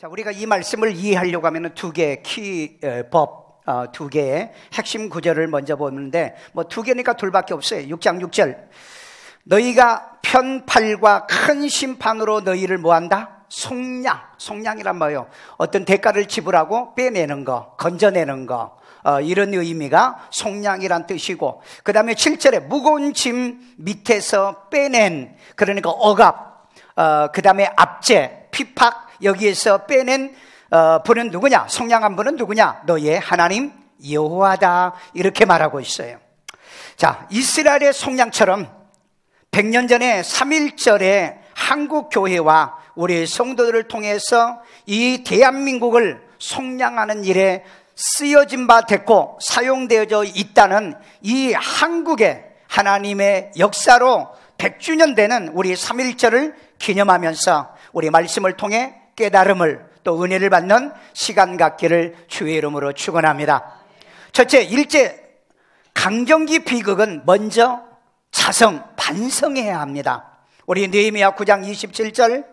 자, 우리가 이 말씀을 이해하려고 하면 두 개의 두 개의 핵심 구절을 먼저 보는데, 두 개니까 둘밖에 없어요. 6장 6절. 너희가 편팔과 큰 심판으로 너희를 뭐한다? 속량이란 뭐예요? 어떤 대가를 지불하고 빼내는 거, 건져내는 거, 이런 의미가 속량이란 뜻이고, 그 다음에 7절에 무거운 짐 밑에서 빼낸, 그러니까 억압, 그 다음에 압제, 핍박, 여기에서 빼낸 분은 누구냐? 속량한 분은 누구냐? 너희의 하나님 여호와다, 이렇게 말하고 있어요. 자, 이스라엘의 속량처럼 100년 전에 3.1절에 한국 교회와 우리 성도들을 통해서 이 대한민국을 속량하는 일에 쓰여진 바 됐고 사용되어져 있다는 이 한국의 하나님의 역사로 100주년 되는 우리 3.1절을 기념하면서 우리 말씀을 통해 깨달음을 또 은혜를 받는 시간 갖기를 주의 이름으로 축원합니다. 첫째, 일제 강점기 비극은 먼저 반성해야 합니다. 우리 느헤미야 9장 27절.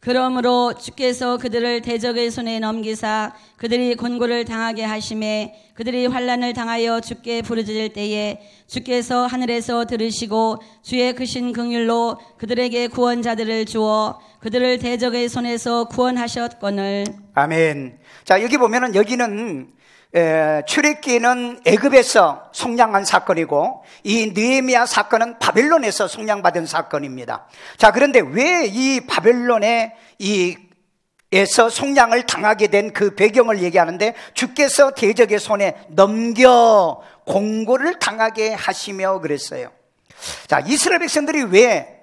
그러므로 주께서 그들을 대적의 손에 넘기사 그들이 곤고를 당하게 하심에 그들이 환난을 당하여 주께 부르짖을 때에 주께서 하늘에서 들으시고 주의 크신 긍휼로 그들에게 구원자들을 주어 그들을 대적의 손에서 구원하셨거늘. 아멘. 자, 여기 보면은 여기는 출애굽기는 애굽에서 속량한 사건이고 이 느헤미야 사건은 바벨론에서 속량받은 사건입니다. 자, 그런데 왜 이 바벨론에 에서 속량을 당하게 된 그 배경을 얘기하는데, 주께서 대적의 손에 넘겨 공고를 당하게 하시며 그랬어요. 자, 이스라엘 백성들이 왜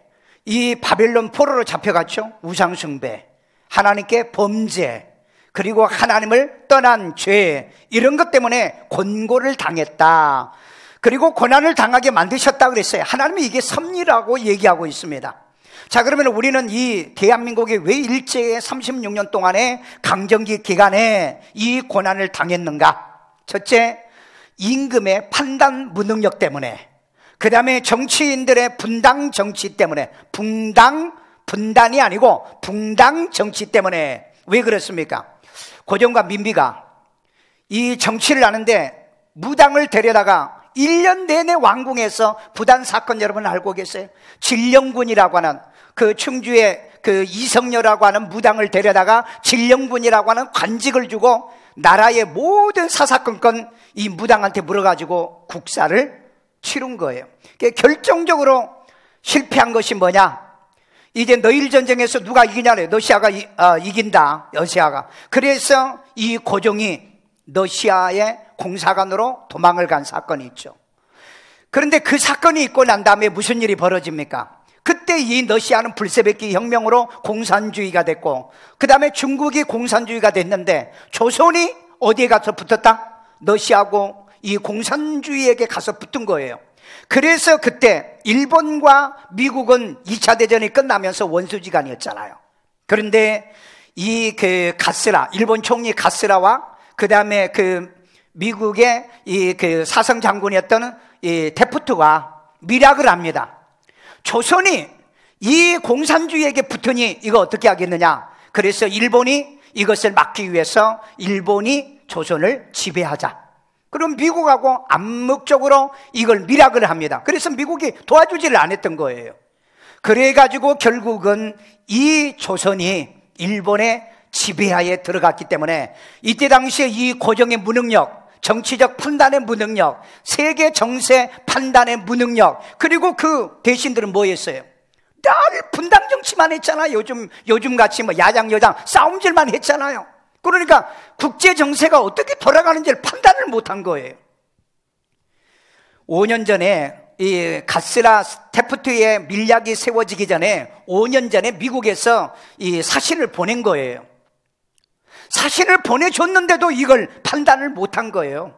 이 바벨론 포로로 잡혀갔죠? 우상숭배, 하나님께 범죄, 그리고 하나님을 떠난 죄, 이런 것 때문에 곤고를 당했다. 그리고 고난을 당하게 만드셨다 그랬어요. 하나님이 이게 섭리라고 얘기하고 있습니다. 자, 그러면 우리는 이 대한민국이 왜 일제의 36년 동안의 강점기 기간에 이 고난을 당했는가? 첫째, 임금의 판단 무능력 때문에, 그 다음에 정치인들의 분당 정치 때문에, 분단이 아니고 붕당 정치 때문에. 왜 그렇습니까? 고종과 민비가 이 정치를 하는데 무당을 데려다가 1년 내내 왕궁에서 부단 사건, 여러분 알고 계세요? 진령군이라고 하는 그 충주의 그 이성녀라고 하는 무당을 데려다가 진령군이라고 하는 관직을 주고 나라의 모든 사사건건 이 무당한테 물어가지고 국사를 치른 거예요. 결정적으로 실패한 것이 뭐냐? 이제 너일 전쟁에서 누가 이기냐래. 러시아가 이긴다, 러시아가. 그래서 이 고종이 러시아의 공사관으로 도망을 간 사건이 있죠. 그런데 그 사건이 있고 난 다음에 무슨 일이 벌어집니까? 그때 이 러시아는 불세베키 혁명으로 공산주의가 됐고, 그 다음에 중국이 공산주의가 됐는데 조선이 어디에 가서 붙었다? 러시아하고 이 공산주의에게 가서 붙은 거예요. 그래서 그때 일본과 미국은 2차 대전이 끝나면서 원수지간이었잖아요. 그런데 가스라, 일본 총리 가스라와 그 다음에 미국의 사성 장군이었던 데프트가 밀약을 합니다. 조선이 이 공산주의에게 붙으니 이거 어떻게 하겠느냐? 그래서 일본이 이것을 막기 위해서 일본이 조선을 지배하자. 그럼 미국하고 암묵적으로 이걸 밀약을 합니다. 그래서 미국이 도와주지를 않았던 거예요. 그래가지고 결국은 이 조선이 일본의 지배하에 들어갔기 때문에 이때 당시에 이 고종의 무능력, 정치적 판단의 무능력, 세계 정세 판단의 무능력, 그리고 그 대신들은 뭐 했어요? 늘 분당 정치만 했잖아요. 요즘같이 야당 여당 싸움질만 했잖아요. 그러니까 국제 정세가 어떻게 돌아가는지를 판단을 못한 거예요. 5년 전에 이 가스라 테프트의 밀약이 세워지기 전에 5년 전에 미국에서 이 사신을 보낸 거예요. 사신을 보내줬는데도 이걸 판단을 못한 거예요.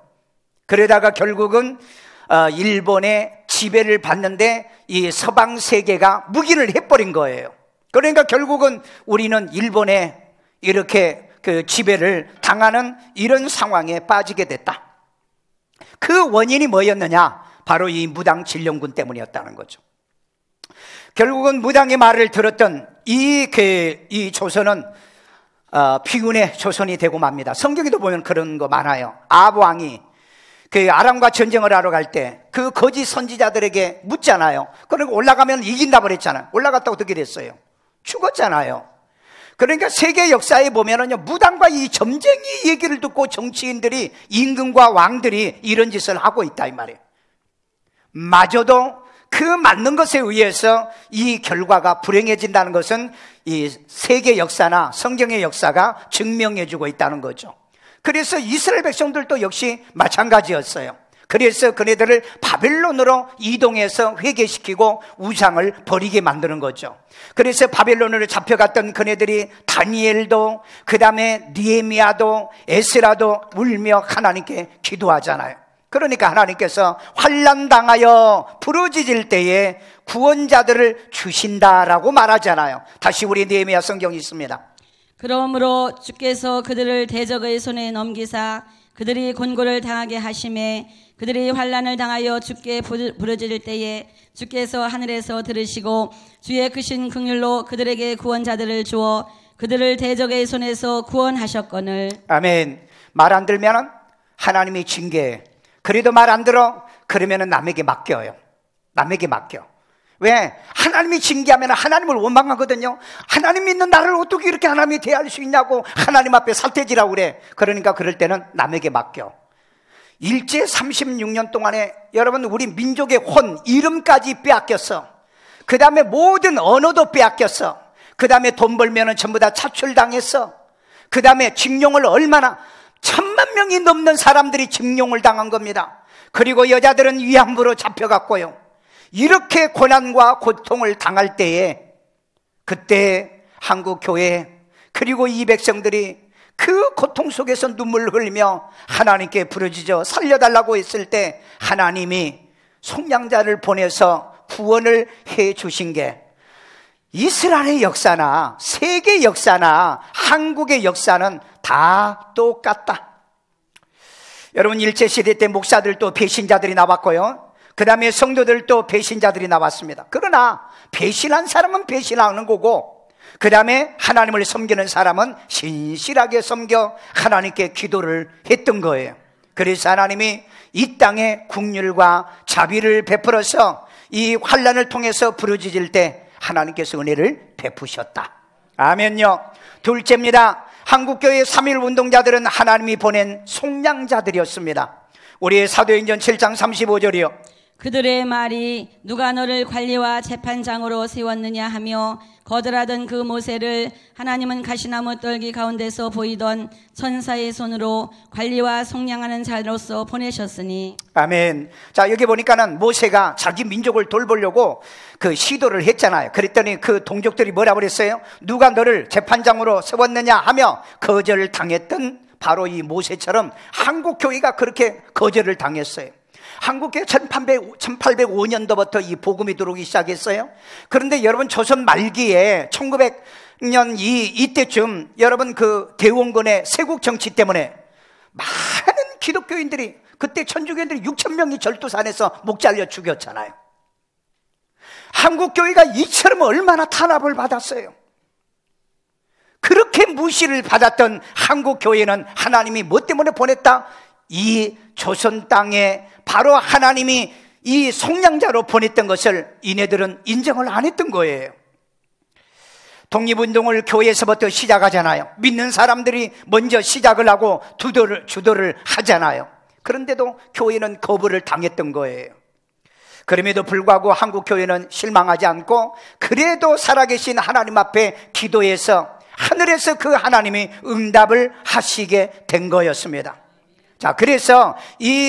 그러다가 결국은 일본의 지배를 받는데 이 서방 세계가 묵인을 해버린 거예요. 그러니까 결국은 우리는 일본에 이렇게 지배를 당하는 이런 상황에 빠지게 됐다. 그 원인이 뭐였느냐? 바로 이 무당 진령군 때문이었다는 거죠. 결국은 무당의 말을 들었던 이 조선은 비운의 조선이 되고 맙니다. 성경에도 보면 그런 거 많아요. 아합 왕이 그 아람과 전쟁을 하러 갈 때 그 거짓 선지자들에게 묻잖아요. 그러니까 올라가면 이긴다 그랬잖아요. 올라갔다 어떻게 됐어요? 죽었잖아요. 그러니까 세계 역사에 보면은요, 무당과 이 점쟁이 얘기를 듣고 정치인들이, 임금과 왕들이 이런 짓을 하고 있다 이 말이에요. 마저도 그 맞는 것에 의해서 이 결과가 불행해진다는 것은 이 세계 역사나 성경의 역사가 증명해주고 있다는 거죠. 그래서 이스라엘 백성들도 역시 마찬가지였어요. 그래서 그네들을 바벨론으로 이동해서 회개시키고 우상을 버리게 만드는 거죠. 그래서 바벨론으로 잡혀갔던 그네들이 다니엘도, 그 다음에 느헤미야도, 에스라도 울며 하나님께 기도하잖아요. 그러니까 하나님께서 환난당하여 부르짖을 때에 구원자들을 주신다라고 말하잖아요. 다시 우리 느헤미야 성경이 있습니다. 그러므로 주께서 그들을 대적의 손에 넘기사 그들이 곤고를 당하게 하심에 그들이 환난을 당하여 주께 부르짖을 때에 주께서 하늘에서 들으시고 주의 크신 긍휼로 그들에게 구원자들을 주어 그들을 대적의 손에서 구원하셨거늘. 아멘. 말 안 들면은 하나님이 징계해. 그래도 말 안 들어? 그러면은 남에게 맡겨요. 남에게 맡겨. 왜? 하나님이 징계하면 하나님을 원망하거든요. 하나님 믿는 나를 어떻게 이렇게 하나님이 대할 수 있냐고 하나님 앞에 살태지라고 그래. 그러니까 그럴 때는 남에게 맡겨. 일제 36년 동안에 여러분 우리 민족의 혼, 이름까지 빼앗겼어. 그 다음에 모든 언어도 빼앗겼어. 그 다음에 돈 벌면은 전부 다 차출당했어. 그 다음에 징용을 얼마나 1000만 명이 넘는 사람들이 징용을 당한 겁니다. 그리고 여자들은 위안부로 잡혀갔고요. 이렇게 고난과 고통을 당할 때에 그때 한국 교회 그리고 이 백성들이 그 고통 속에서 눈물을 흘리며 하나님께 부르짖어 살려달라고 했을 때 하나님이 속량자를 보내서 구원을 해 주신 게 이스라엘의 역사나 세계 역사나 한국의 역사는 다 똑같다. 여러분 일제시대 때 목사들도 배신자들이 나왔고요. 그 다음에 성도들도 배신자들이 나왔습니다. 그러나 배신한 사람은 배신하는 거고 그 다음에 하나님을 섬기는 사람은 신실하게 섬겨 하나님께 기도를 했던 거예요. 그래서 하나님이 이 땅에 긍휼과 자비를 베풀어서 이 환난을 통해서 부르짖을 때 하나님께서 은혜를 베푸셨다. 아멘요. 둘째입니다. 한국교회 3.1 운동자들은 하나님이 보낸 속량자들이었습니다. 우리 사도행전 7장 35절이요. 그들의 말이 누가 너를 관리와 재판장으로 세웠느냐 하며 거절하던 그 모세를 하나님은 가시나무 떨기 가운데서 보이던 천사의 손으로 관리와 속량하는 자로서 보내셨으니. 아멘. 자, 여기 보니까는 모세가 자기 민족을 돌보려고 그 시도를 했잖아요. 그랬더니 그 동족들이 뭐라고 그랬어요? 누가 너를 재판장으로 세웠느냐 하며 거절을 당했던 바로 이 모세처럼 한국교회가 그렇게 거절을 당했어요. 한국교회 1805년도부터 이 복음이 들어오기 시작했어요. 그런데 여러분 조선 말기에 1900년 이때쯤 여러분 그 대원군의 세국 정치 때문에 많은 기독교인들이 그때 천주교인들이 6,000명이 절도산에서 목 잘려 죽였잖아요. 한국교회가 이처럼 얼마나 탄압을 받았어요. 그렇게 무시를 받았던 한국교회는 하나님이 뭐 때문에 보냈다? 이 조선 땅에 바로 하나님이 이 속량자로 보냈던 것을 이네들은 인정을 안 했던 거예요. 독립운동을 교회에서부터 시작하잖아요. 믿는 사람들이 먼저 시작을 하고 주도를 하잖아요. 그런데도 교회는 거부를 당했던 거예요. 그럼에도 불구하고 한국교회는 실망하지 않고 그래도 살아계신 하나님 앞에 기도해서 하늘에서 그 하나님이 응답을 하시게 된 거였습니다. 자, 그래서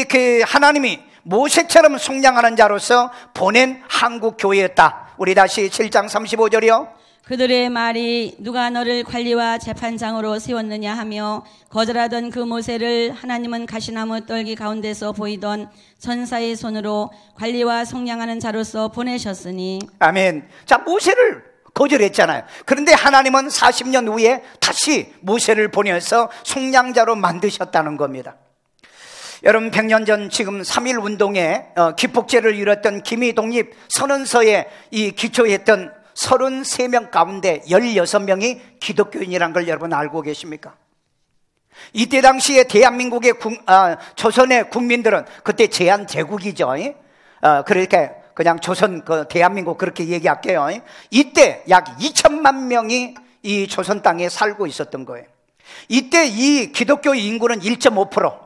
그 하나님이 모세처럼 속량하는 자로서 보낸 한국 교회였다. 우리 다시 7장 35절이요. 그들의 말이 누가 너를 관리와 재판장으로 세웠느냐 하며 거절하던 그 모세를 하나님은 가시나무 떨기 가운데서 보이던 천사의 손으로 관리와 속량하는 자로서 보내셨으니. 아멘. 자, 모세를 거절했잖아요. 그런데 하나님은 40년 후에 다시 모세를 보내서 속량자로 만드셨다는 겁니다. 여러분 100년 전 지금 3.1 운동에 기폭제를 이뤘던 기미 독립 선언서에 이 기초했던 33명 가운데 16명이 기독교인이라는 걸 여러분 알고 계십니까? 이때 당시에 대한민국의 조선의 국민들은 그때 제한제국이죠. 그러니까 그냥 조선, 대한민국 그렇게 얘기할게요. 이때 약 2천만 명이 이 조선 땅에 살고 있었던 거예요. 이때 이 기독교 인구는 1.5%,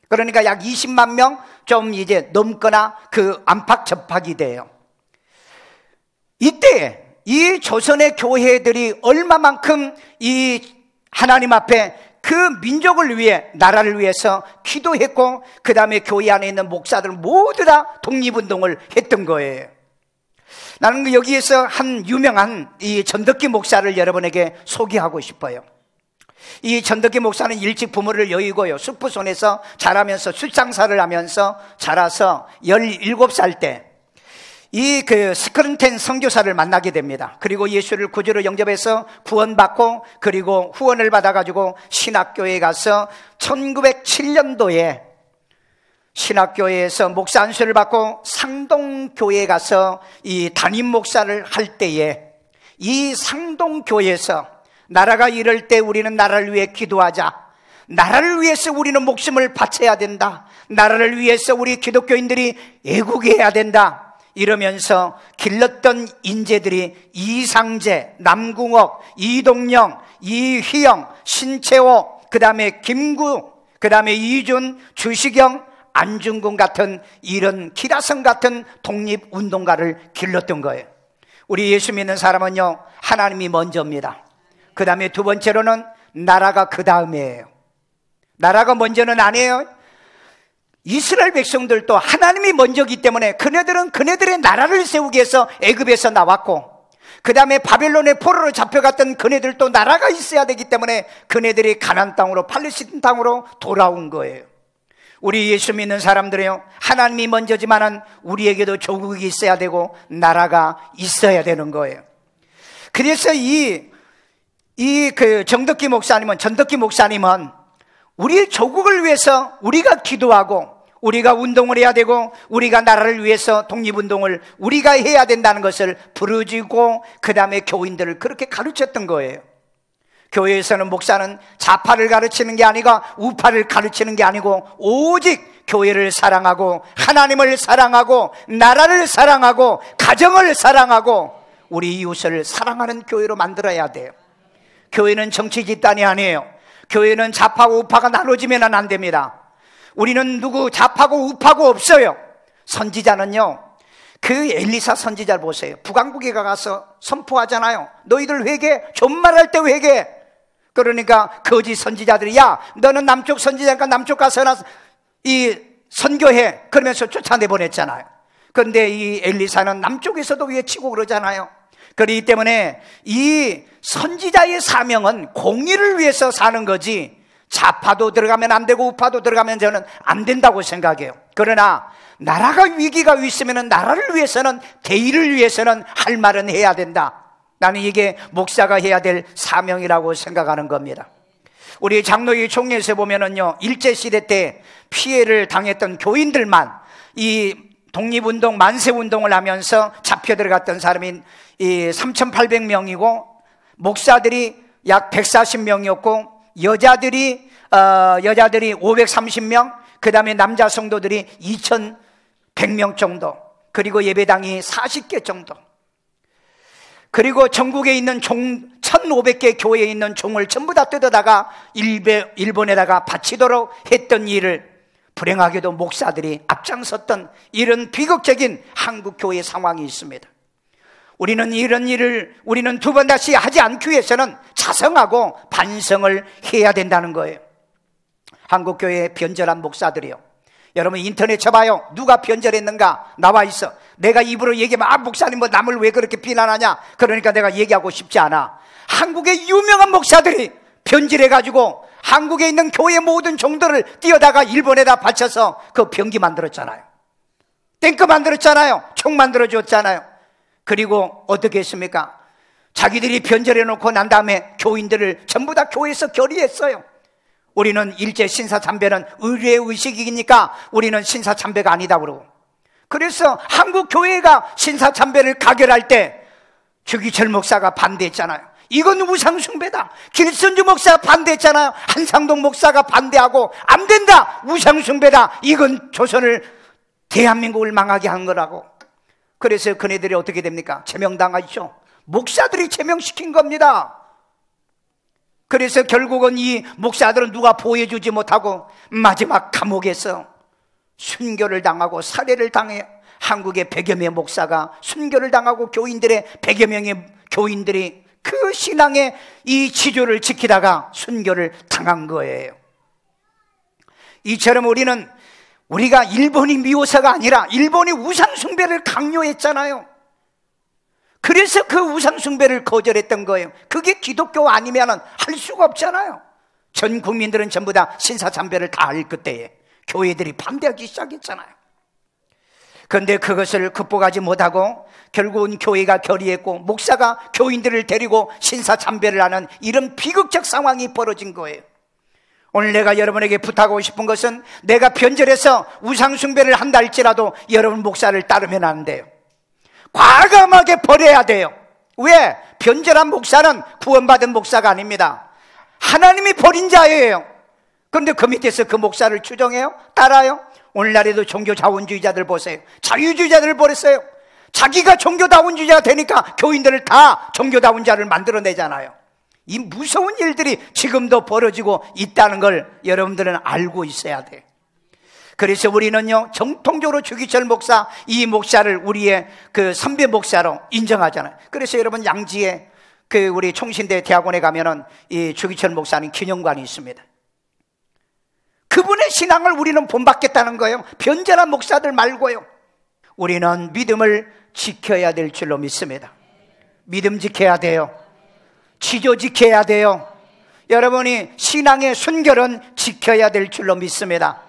그러니까 약 20만 명 좀 이제 넘거나 그 안팎 접합이 돼요. 이때 이 조선의 교회들이 얼마만큼 이 하나님 앞에 그 민족을 위해, 나라를 위해서 기도했고, 그 다음에 교회 안에 있는 목사들 모두 다 독립운동을 했던 거예요. 나는 여기에서 한 유명한 이 전덕기 목사를 여러분에게 소개하고 싶어요. 이 전덕기 목사는 일찍 부모를 여의고요, 숙부손에서 자라면서 숫장사를 하면서 자라서 17살 때 이 스크른텐 선교사를 만나게 됩니다. 그리고 예수를 구주로 영접해서 구원받고, 그리고 후원을 받아가지고 신학교에 가서 1907년도에 신학교에서 목사 안수를 받고 상동교회에 가서 이 담임 목사를 할 때에, 이 상동교회에서 나라가 이럴 때 우리는 나라를 위해 기도하자, 나라를 위해서 우리는 목숨을 바쳐야 된다, 나라를 위해서 우리 기독교인들이 애국해야 된다, 이러면서 길렀던 인재들이 이상재, 남궁옥, 이동영, 이휘영, 신채호, 그 다음에 김구, 그 다음에 이준, 주시경, 안중근 같은 이런 기라성 같은 독립운동가를 길렀던 거예요. 우리 예수 믿는 사람은요, 하나님이 먼저입니다. 그 다음에 두 번째로는 나라가 그 다음이에요. 나라가 먼저는 아니에요. 이스라엘 백성들도 하나님이 먼저기 때문에 그네들은 그네들의 나라를 세우기 위해서 애굽에서 나왔고, 그 다음에 바벨론의 포로로 잡혀갔던 그네들도 나라가 있어야 되기 때문에 그네들이 가나안 땅으로, 팔레스틴 땅으로 돌아온 거예요. 우리 예수 믿는 사람들이요, 하나님이 먼저지만은 우리에게도 조국이 있어야 되고 나라가 있어야 되는 거예요. 그래서 전덕기 목사님은 우리 조국을 위해서 우리가 기도하고 우리가 운동을 해야 되고 우리가 나라를 위해서 독립운동을 우리가 해야 된다는 것을 부르짖고, 그 다음에 교인들을 그렇게 가르쳤던 거예요. 교회에서는 목사는 좌파를 가르치는 게 아니고 우파를 가르치는 게 아니고 오직 교회를 사랑하고 하나님을 사랑하고 나라를 사랑하고 가정을 사랑하고 우리 이웃을 사랑하는 교회로 만들어야 돼요. 교회는 정치 집단이 아니에요. 교회는 좌파고 우파가 나눠지면 안 됩니다. 우리는 누구 좌파고 우파고 없어요. 선지자는요, 그 엘리사 선지자를 보세요. 북왕국에 가서 선포하잖아요. 너희들 회개, 존말할 때 회개. 그러니까 거짓 선지자들이, 야, 너는 남쪽 선지자니까 남쪽 가서나 이 선교해, 그러면서 쫓아내보냈잖아요. 그런데 이 엘리사는 남쪽에서도 외치고 그러잖아요. 그렇기 때문에 이 선지자의 사명은 공의를 위해서 사는 거지, 좌파도 들어가면 안 되고 우파도 들어가면 저는 안 된다고 생각해요. 그러나 나라가 위기가 있으면 나라를 위해서는, 대의를 위해서는 할 말은 해야 된다. 나는 이게 목사가 해야 될 사명이라고 생각하는 겁니다. 우리 장로회 총회에서 보면은요, 일제시대 때 피해를 당했던 교인들만 이 독립운동, 만세운동을 하면서 잡혀 들어갔던 사람이 3,800명이고 목사들이 약 140명이었고 여자들이 530명, 그 다음에 남자 성도들이 2,100명 정도, 그리고 예배당이 40개 정도, 그리고 전국에 있는 1,500개 교회에 있는 종을 전부 다 뜯어다가 일본에다가 바치도록 했던 일을 불행하게도 목사들이 앞장섰던 이런 비극적인 한국 교회 상황이 있습니다. 우리는 이런 일을 우리는 두 번 다시 하지 않기 위해서는 자성하고 반성을 해야 된다는 거예요. 한국 교회의 변절한 목사들이요, 여러분 인터넷 쳐봐요. 누가 변절했는가 나와 있어. 내가 입으로 얘기하면 목사님 뭐 남을 왜 그렇게 비난하냐, 그러니까 내가 얘기하고 싶지 않아. 한국의 유명한 목사들이 변질해가지고 한국에 있는 교회 모든 종들을 띄어다가 일본에다 바쳐서 그 병기 만들었잖아요. 탱크 만들었잖아요. 총 만들어줬잖아요. 그리고 어떻게 했습니까? 자기들이 변절해놓고 난 다음에 교인들을 전부 다 교회에서 결의했어요. 우리는 일제 신사참배는 의례의 의식이니까 우리는 신사참배가 아니다 그러고, 그래서 한국 교회가 신사참배를 가결할 때 주기철 목사가 반대했잖아요. 이건 우상숭배다. 길선주 목사가 반대했잖아요. 한상동 목사가 반대하고 안 된다, 우상숭배다, 이건 조선을, 대한민국을 망하게 한 거라고. 그래서 그네들이 어떻게 됩니까? 제명당하죠. 목사들이 제명시킨 겁니다. 그래서 결국은 이 목사들은 누가 보호해주지 못하고 마지막 감옥에서 순교를 당하고 살해를 당해. 한국의 100여 명의 목사가 순교를 당하고 교인들의 100여 명의 교인들이 그 신앙의 이 지조를 지키다가 순교를 당한 거예요. 이처럼 우리가 일본이 미워서가 아니라 일본이 우상숭배를 강요했잖아요. 그래서 그 우상숭배를 거절했던 거예요. 그게 기독교 아니면 할 수가 없잖아요. 전 국민들은 전부 다 신사참배를 다 할 그때에 교회들이 반대하기 시작했잖아요. 그런데 그것을 극복하지 못하고 결국은 교회가 결의했고 목사가 교인들을 데리고 신사참배를 하는 이런 비극적 상황이 벌어진 거예요. 오늘 내가 여러분에게 부탁하고 싶은 것은, 내가 변절해서 우상숭배를 한다 할지라도 여러분 목사를 따르면 안 돼요. 과감하게 버려야 돼요. 왜? 변절한 목사는 구원받은 목사가 아닙니다. 하나님이 버린 자예요. 그런데 그 밑에서 그 목사를 추종해요? 따라요? 오늘날에도 종교자원주의자들 보세요. 자유주의자들을 버렸어요. 자기가 종교다원주의자가 되니까 교인들을 다 종교다원자를 만들어내잖아요. 이 무서운 일들이 지금도 벌어지고 있다는 걸 여러분들은 알고 있어야 돼요. 그래서 우리는요, 정통적으로 주기철 목사, 이 목사를 우리의 그 선배 목사로 인정하잖아요. 그래서 여러분 양지에 그 우리 총신대 대학원에 가면은 이 주기철 목사님 기념관이 있습니다. 그분의 신앙을 우리는 본받겠다는 거예요. 변절한 목사들 말고요. 우리는 믿음을 지켜야 될 줄로 믿습니다. 믿음 지켜야 돼요. 지조 지켜야 돼요. 여러분이 신앙의 순결은 지켜야 될 줄로 믿습니다.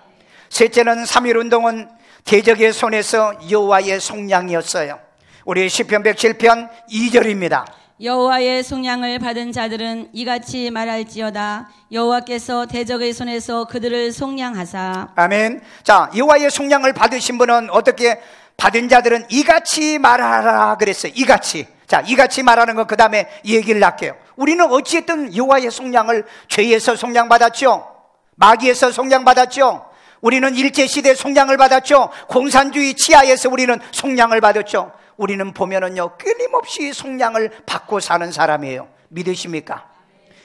셋째는 3.1운동은 대적의 손에서 여호와의 속량이었어요. 우리 시편 107편 2절입니다. 여호와의 속량을 받은 자들은 이같이 말할지어다. 여호와께서 대적의 손에서 그들을 속량하사. 아멘. 자, 여호와의 속량을 받으신 분은 어떻게, 받은 자들은 이같이 말하라 그랬어요. 이같이. 자, 이같이 말하는 건 그 다음에 얘기를 할게요. 우리는 어찌됐든 여호와의 속량을, 죄에서 속량받았죠. 마귀에서 속량받았죠. 우리는 일제시대 속량을 받았죠. 공산주의 치하에서 우리는 속량을 받았죠. 우리는 보면은요, 끊임없이 속량을 받고 사는 사람이에요. 믿으십니까?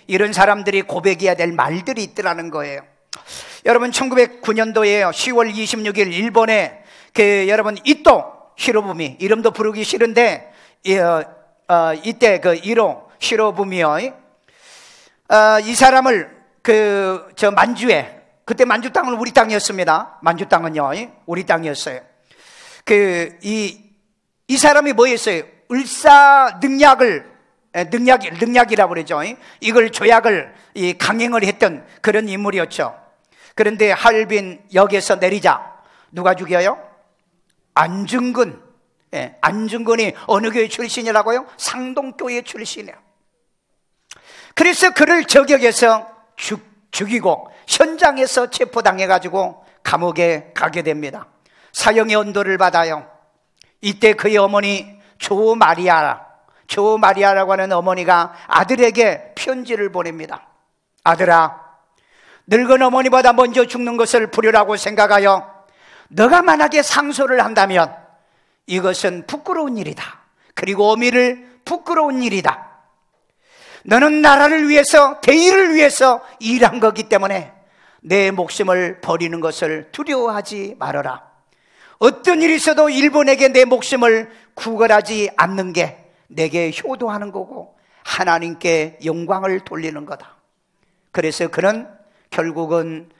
이런 사람들이 고백해야 될 말들이 있더라는 거예요. 여러분 1909년도에요 10월 26일 일본에 여러분 이토 히로부미, 이름도 부르기 싫은데 이때 그 이로 히로부미요, 이 사람을 저 만주에, 그때 만주 땅은 우리 땅이었습니다. 만주 땅은요 우리 땅이었어요. 이 사람이 뭐였어요? 능약이라고 그러죠. 이걸 조약을 강행을 했던 그런 인물이었죠. 그런데 하얼빈 역에서 내리자 누가 죽여요? 안중근. 안중근이 어느 교회 출신이라고요? 상동교회 출신이에요. 그래서 그를 저격해서 죽이고 현장에서 체포당해가지고 감옥에 가게 됩니다. 사형의 언도를 받아요. 이때 그의 어머니 조마리아라고 하는 어머니가 아들에게 편지를 보냅니다. 아들아, 늙은 어머니보다 먼저 죽는 것을 불효라고 생각하여 너가 만약에 상소를 한다면 이것은 부끄러운 일이다. 그리고 어미를 부끄러운 일이다. 너는 나라를 위해서, 대의를 위해서 일한 거기 때문에 내 목숨을 버리는 것을 두려워하지 말아라. 어떤 일이 있어도 일본에게 내 목숨을 구걸하지 않는 게 내게 효도하는 거고 하나님께 영광을 돌리는 거다. 그래서 그는 결국은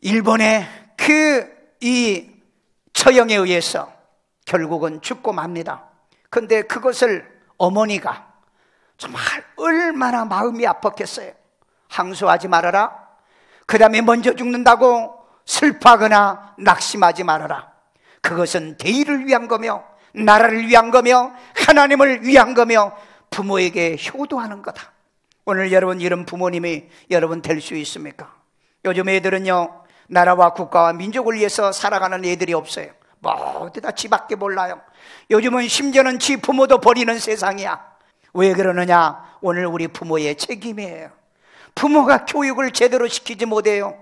일본의 이 처형에 의해서 결국은 죽고 맙니다. 그런데 그것을 어머니가 정말 얼마나 마음이 아팠겠어요. 항소하지 말아라. 그 다음에 먼저 죽는다고 슬퍼하거나 낙심하지 말아라. 그것은 대의를 위한 거며 나라를 위한 거며 하나님을 위한 거며 부모에게 효도하는 거다. 오늘 여러분 이런 부모님이 여러분 될 수 있습니까? 요즘 애들은요 나라와 국가와 민족을 위해서 살아가는 애들이 없어요. 뭐 어디다 지밖에 몰라요. 요즘은 심지어는 지 부모도 버리는 세상이야. 왜 그러느냐? 오늘 우리 부모의 책임이에요. 부모가 교육을 제대로 시키지 못해요.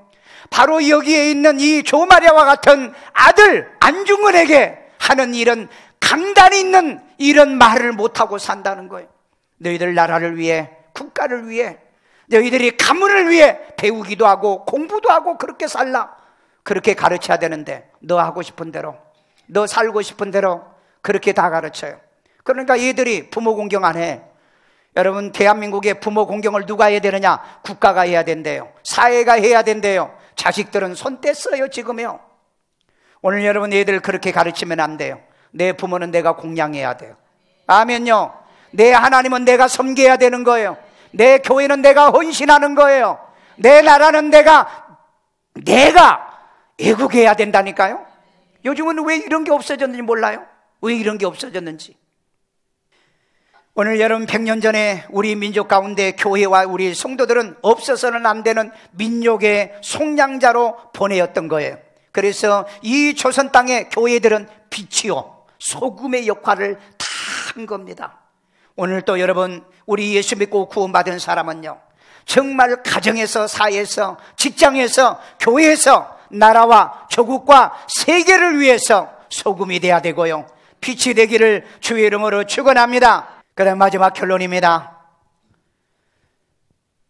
바로 여기에 있는 이 조마리아와 같은 아들 안중근에게 하는 일은 강단이 있는 이런 말을 못하고 산다는 거예요. 너희들 나라를 위해, 국가를 위해, 너희들이 가문을 위해 배우기도 하고 공부도 하고 그렇게 살라. 그렇게 가르쳐야 되는데 너 하고 싶은 대로, 너 살고 싶은 대로 그렇게 다 가르쳐요. 그러니까 얘들이 부모 공경 안 해. 여러분, 대한민국의 부모 공경을 누가 해야 되느냐? 국가가 해야 된대요. 사회가 해야 된대요. 자식들은 손 뗐어요 지금요. 오늘 여러분, 애들 그렇게 가르치면 안 돼요. 내 부모는 내가 공양해야 돼요. 아멘요. 내 하나님은 내가 섬겨야 되는 거예요. 내 교회는 내가 헌신하는 거예요. 내 나라는 내가 애국해야 된다니까요. 요즘은 왜 이런 게 없어졌는지 몰라요. 왜 이런 게 없어졌는지. 오늘 여러분, 100년 전에 우리 민족 가운데 교회와 우리 성도들은 없어서는 안 되는 민족의 속량자로 보내었던 거예요. 그래서 이 조선 땅의 교회들은 빛이요 소금의 역할을 다 한 겁니다. 오늘 또 여러분, 우리 예수 믿고 구원받은 사람은요, 정말 가정에서, 사회에서, 직장에서, 교회에서 나라와 조국과 세계를 위해서 소금이 돼야 되고요, 빛이 되기를 주의 이름으로 축원합니다. 그다음 마지막 결론입니다.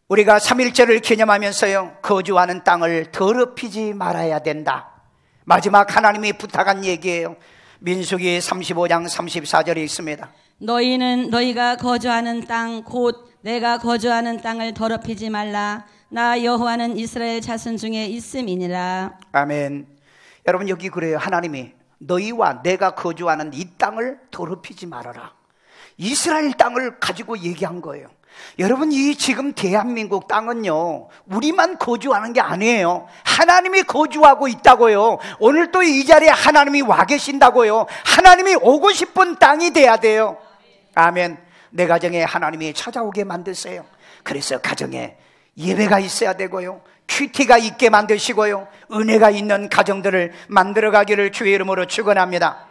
우리가 3.1절을 기념하면서요, 거주하는 땅을 더럽히지 말아야 된다. 마지막 하나님이 부탁한 얘기예요. 민수기 35장 34절에 있습니다. 너희는 너희가 거주하는 땅 곧 내가 거주하는 땅을 더럽히지 말라. 나 여호와는 이스라엘 자손 중에 있음이니라. 아멘. 여러분, 여기 그래요. 하나님이 너희와 내가 거주하는 이 땅을 더럽히지 말아라. 이스라엘 땅을 가지고 얘기한 거예요. 여러분, 이 지금 대한민국 땅은요, 우리만 거주하는 게 아니에요. 하나님이 거주하고 있다고요. 오늘 또 이 자리에 하나님이 와 계신다고요. 하나님이 오고 싶은 땅이 돼야 돼요. 아멘. 내 가정에 하나님이 찾아오게 만드세요. 그래서 가정에 예배가 있어야 되고요, 큐티가 있게 만드시고요, 은혜가 있는 가정들을 만들어가기를 주의 이름으로 축원합니다.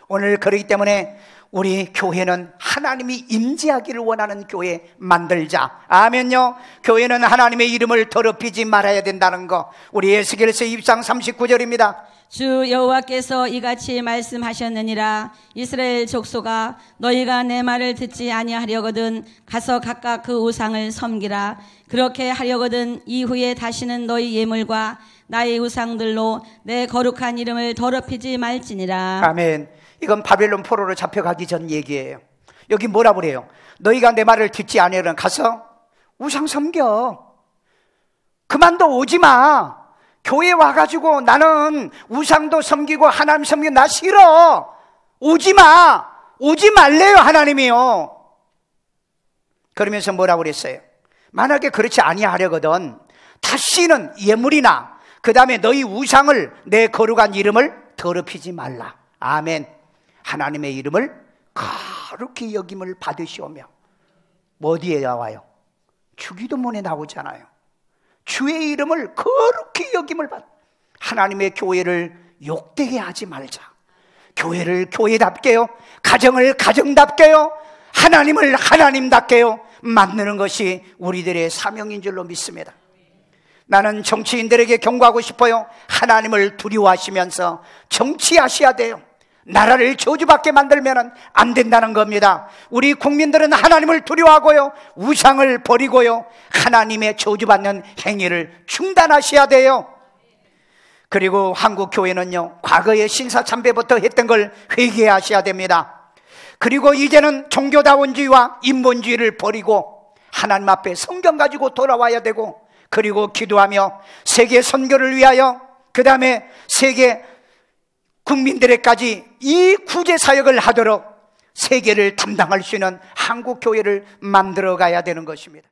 오늘 그렇기 때문에 우리 교회는 하나님이 임재하기를 원하는 교회 만들자. 아멘요. 교회는 하나님의 이름을 더럽히지 말아야 된다는 거, 우리 에스겔서 2장 39절입니다. 주 여호와께서 이같이 말씀하셨느니라. 이스라엘 족속아, 너희가 내 말을 듣지 아니하려거든 가서 각각 그 우상을 섬기라. 그렇게 하려거든 이후에 다시는 너희 예물과 나의 우상들로 내 거룩한 이름을 더럽히지 말지니라. 아멘. 이건 바벨론 포로로 잡혀가기 전 얘기예요. 여기 뭐라 그래요? 너희가 내 말을 듣지 아니하려면 가서 우상 섬겨. 그만둬, 오지 마. 교회 와가지고 나는 우상도 섬기고 하나님 섬기고 나 싫어. 오지 마. 오지 말래요, 하나님이요. 그러면서 뭐라고 그랬어요? 만약에 그렇지 아니하려거든 다시는 예물이나 그 다음에 너희 우상을, 내 거룩한 이름을 더럽히지 말라. 아멘. 하나님의 이름을 거룩히 여김을 받으시오며. 어디에 나와요? 주기도문에 나오잖아요. 주의 이름을 거룩히 여김을 받. 하나님의 교회를 욕되게 하지 말자. 교회를 교회답게요, 가정을 가정답게요, 하나님을 하나님답게요 만드는 것이 우리들의 사명인 줄로 믿습니다. 나는 정치인들에게 경고하고 싶어요. 하나님을 두려워하시면서 정치하셔야 돼요. 나라를 저주받게 만들면 안 된다는 겁니다. 우리 국민들은 하나님을 두려워하고요, 우상을 버리고요, 하나님의 저주받는 행위를 중단하셔야 돼요. 그리고 한국 교회는요, 과거에 신사참배부터 했던 걸 회개하셔야 됩니다. 그리고 이제는 종교다원주의와 인본주의를 버리고 하나님 앞에 성경 가지고 돌아와야 되고, 그리고 기도하며 세계 선교를 위하여, 그 다음에 세계 국민들에까지 이 구제 사역을 하도록 세계를 담당할 수 있는 한국 교회를 만들어 가야 되는 것입니다.